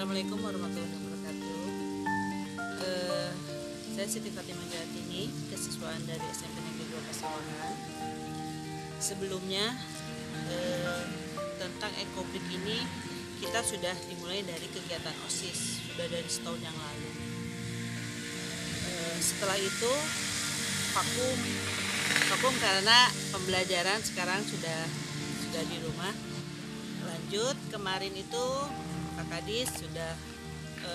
Assalamualaikum warahmatullahi wabarakatuh. Saya Siti Fatimah Jatini, kesiswaan dari SMP Negeri 2 Pasawahan. Sebelumnya tentang ekobrik ini kita sudah dimulai dari kegiatan OSIS, sudah dari setahun yang lalu. Setelah itu vakum karena pembelajaran sekarang sudah di rumah. Lanjut kemarin itu Pak Kadis sudah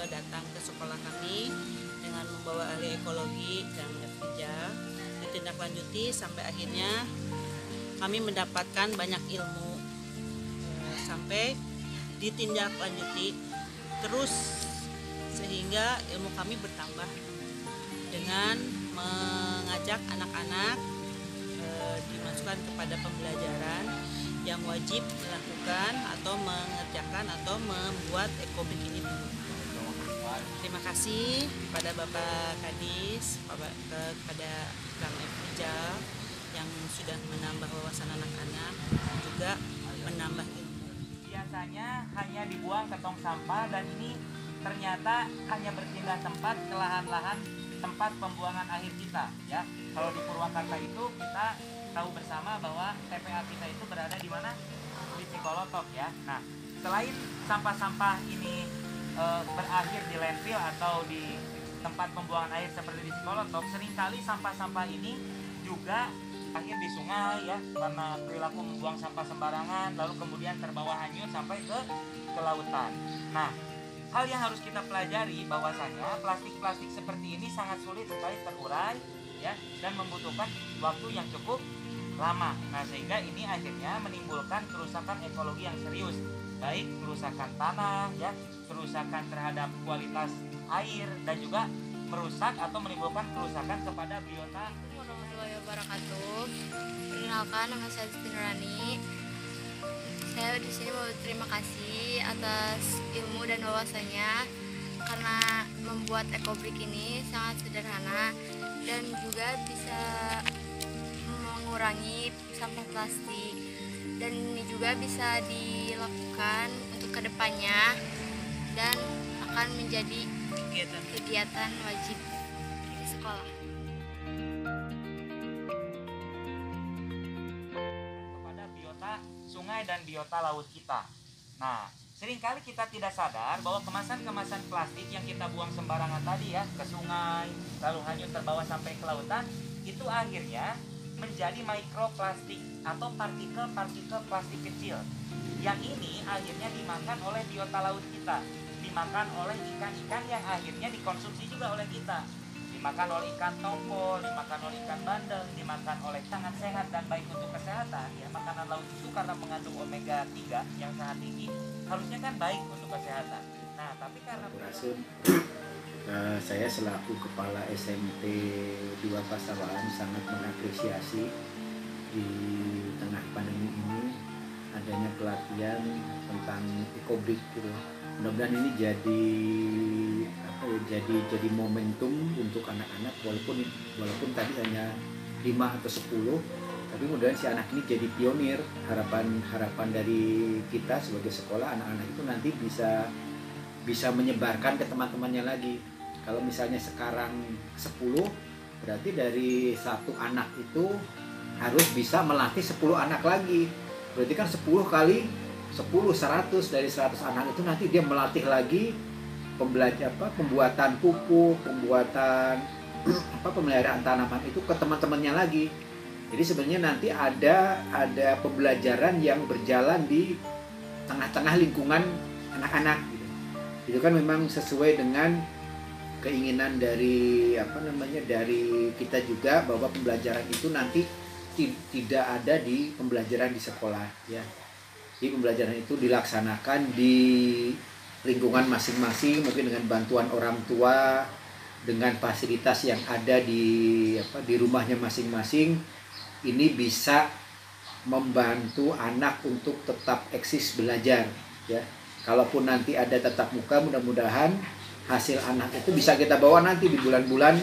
datang ke sekolah kami dengan membawa ahli ekologi dan FIJA, ditindaklanjuti sampai akhirnya kami mendapatkan banyak ilmu, sampai ditindaklanjuti terus sehingga ilmu kami bertambah dengan mengajak anak-anak dimasukkan kepada pembelajaran yang wajib dilakukan atau mengerjakan atau membuat ekobrik ini dulu. Terima kasih kepada Bapak Kadis, kepada Kang Efijal yang sudah menambah wawasan anak-anak, juga menambah ilmu. Biasanya hanya dibuang ke tong sampah, dan ini ternyata hanya berpindah tempat ke lahan-lahan tempat pembuangan akhir kita, ya. Kalau di Purwakarta itu kita tahu bersama bahwa TPA kita itu berada di mana? Di Cikolotok, ya. Nah, selain sampah-sampah ini berakhir di landfill atau di tempat pembuangan air seperti di Cikolotok, seringkali sampah-sampah ini juga akhir di sungai, ya, karena perilaku membuang sampah sembarangan, lalu kemudian terbawa hanyut sampai ke lautan. Nah, hal yang harus kita pelajari bahwasanya plastik-plastik seperti ini sangat sulit sekali terurai, ya, dan membutuhkan waktu yang cukup lama. Nah, sehingga ini akhirnya menimbulkan kerusakan ekologi yang serius, baik kerusakan tanah, ya, kerusakan terhadap kualitas air, dan juga merusak atau menimbulkan kerusakan kepada biota. Assalamualaikum warahmatullahi wabarakatuh. Perkenalkan, nama saya Siti Nurani. Saya di sini mau terima kasih atas ilmu dan wawasannya, karena membuat ekobrik ini sangat sederhana dan juga bisa mengurangi sampah plastik, dan ini juga bisa dilakukan untuk kedepannya dan akan menjadi kegiatan wajib di sekolah. Kepada biota sungai dan biota laut kita. Nah, seringkali kita tidak sadar bahwa kemasan-kemasan plastik yang kita buang sembarangan tadi, ya, ke sungai, lalu hanyut terbawa sampai ke lautan, itu akhirnya menjadi mikroplastik atau partikel-partikel plastik kecil. Yang ini akhirnya dimakan oleh biota laut kita, dimakan oleh ikan-ikan yang akhirnya dikonsumsi juga oleh kita, dimakan oleh ikan tongkol, dimakan oleh ikan bandeng, dimakan oleh sangat sehat dan baik untuk kesehatan, ya. Makanan laut itu karena mengandung omega 3 yang sangat tinggi, harusnya kan baik untuk kesehatan. Nah, tapi karena saya selaku kepala SMP 2 Pasawahan sangat mengapresiasi di tengah pandemi ini adanya pelatihan tentang ekobrik gitu. Mudah-mudahan ini jadi momentum untuk anak-anak, walaupun tadi hanya 5 atau 10, tapi mudah-mudahan si anak ini jadi pionir. Harapan dari kita sebagai sekolah, anak-anak itu nanti bisa menyebarkan ke teman-temannya lagi. Kalau misalnya sekarang 10, berarti dari satu anak itu harus bisa melatih 10 anak lagi. Berarti kan 10 kali 10, 100. Dari 100 anak itu nanti dia melatih lagi pembuatan pupuk, pemeliharaan tanaman itu ke teman-temannya lagi. Jadi sebenarnya nanti ada pembelajaran yang berjalan di tengah-tengah lingkungan anak-anak gitu. Itu kan memang sesuai dengan keinginan dari dari kita juga, bahwa pembelajaran itu nanti tidak ada di pembelajaran di sekolah, ya. Jadi pembelajaran itu dilaksanakan di lingkungan masing-masing, mungkin dengan bantuan orang tua, dengan fasilitas yang ada di rumahnya masing-masing. Ini bisa membantu anak untuk tetap eksis belajar, ya. Kalaupun nanti ada tatap muka, mudah-mudahan hasil anak itu bisa kita bawa nanti di bulan-bulan,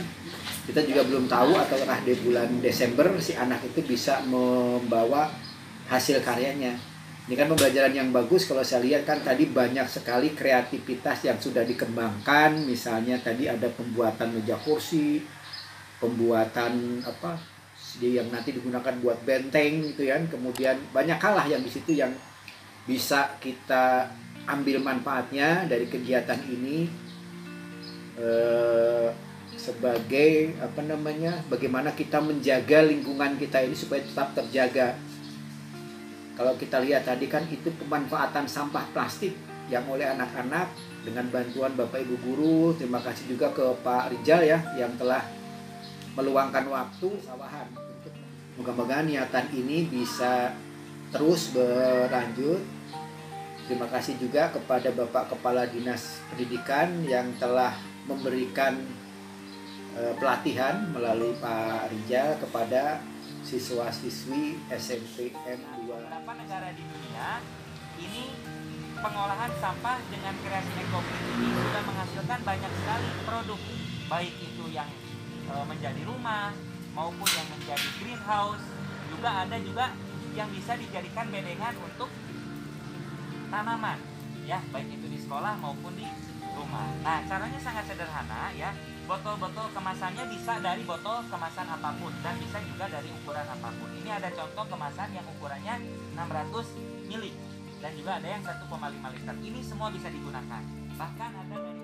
kita juga belum tahu, ataukah di bulan Desember si anak itu bisa membawa hasil karyanya. Ini kan pembelajaran yang bagus. Kalau saya lihat kan tadi banyak sekali kreativitas yang sudah dikembangkan. Misalnya tadi ada pembuatan meja kursi, pembuatan apa yang nanti digunakan buat benteng gitu ya. Kemudian banyak hal lah yang di situ yang bisa kita ambil manfaatnya dari kegiatan ini sebagai bagaimana kita menjaga lingkungan kita ini supaya tetap terjaga. Kalau kita lihat tadi kan itu pemanfaatan sampah plastik yang oleh anak-anak dengan bantuan Bapak Ibu guru. Terima kasih juga ke Pak Rijal ya yang telah meluangkan waktu sawahan. Moga-moga niatan ini bisa terus berlanjut. Terima kasih juga kepada Bapak Kepala Dinas Pendidikan yang telah memberikan pelatihan melalui Pak Rijal kepada siswa-siswi SMP M2. Beberapa negara di dunia ini pengolahan sampah dengan kreasi eco-green ini sudah menghasilkan banyak sekali produk, baik itu yang menjadi rumah maupun yang menjadi greenhouse. Juga ada yang bisa dijadikan bedengan untuk tanaman, ya, baik itu di sekolah maupun di rumah. Nah, caranya sangat sederhana ya. Botol-botol kemasannya bisa dari botol kemasan apapun dan bisa juga dari ukuran apapun. Ini ada contoh kemasan yang ukurannya 600 ml dan juga ada yang 1,5 liter. Ini semua bisa digunakan. Bahkan ada dari